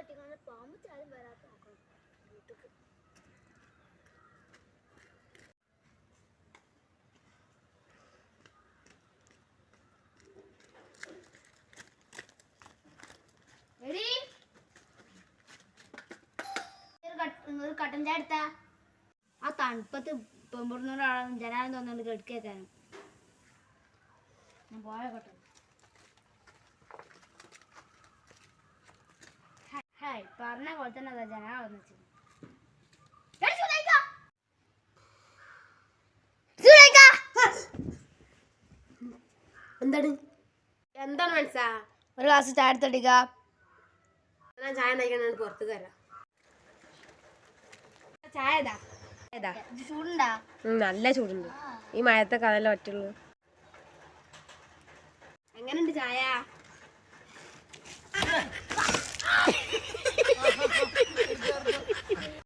കെട്ടിക്കൊണ്ട് പാമ്പ് ചാലും വരാത്ത നോക്കണം വീട്ടിക്ക്. ഒരു കട്ടൻ ചായ എടുത്താ ആ തണുപ്പത്ത് പെമ്പുറന്നോടാളും ജനാലും തോന്നുന്നുണ്ട് കെടുക്കേക്കാനും. ഞാൻ പോയക്കട്ടെ. ഹായ് പറഞ്ഞ പോലെ തന്നെ അതാ ജനാല വന്നു. എന്താണ് എന്താണ് മനസ്സാ? ഒരു ഗ്ലാസ് ചായ എടുത്തടിക്ക. ചായ ഉണ്ടാക്കാൻ പുറത്ത് കയറാം. ചായ ചൂടുണ്ടാ? നല്ല ചൂടുണ്ട്. ഈ മഴത്തൊക്കെ അതല്ലേ പറ്റുള്ളൂ. എങ്ങനെയുണ്ട് ചായ?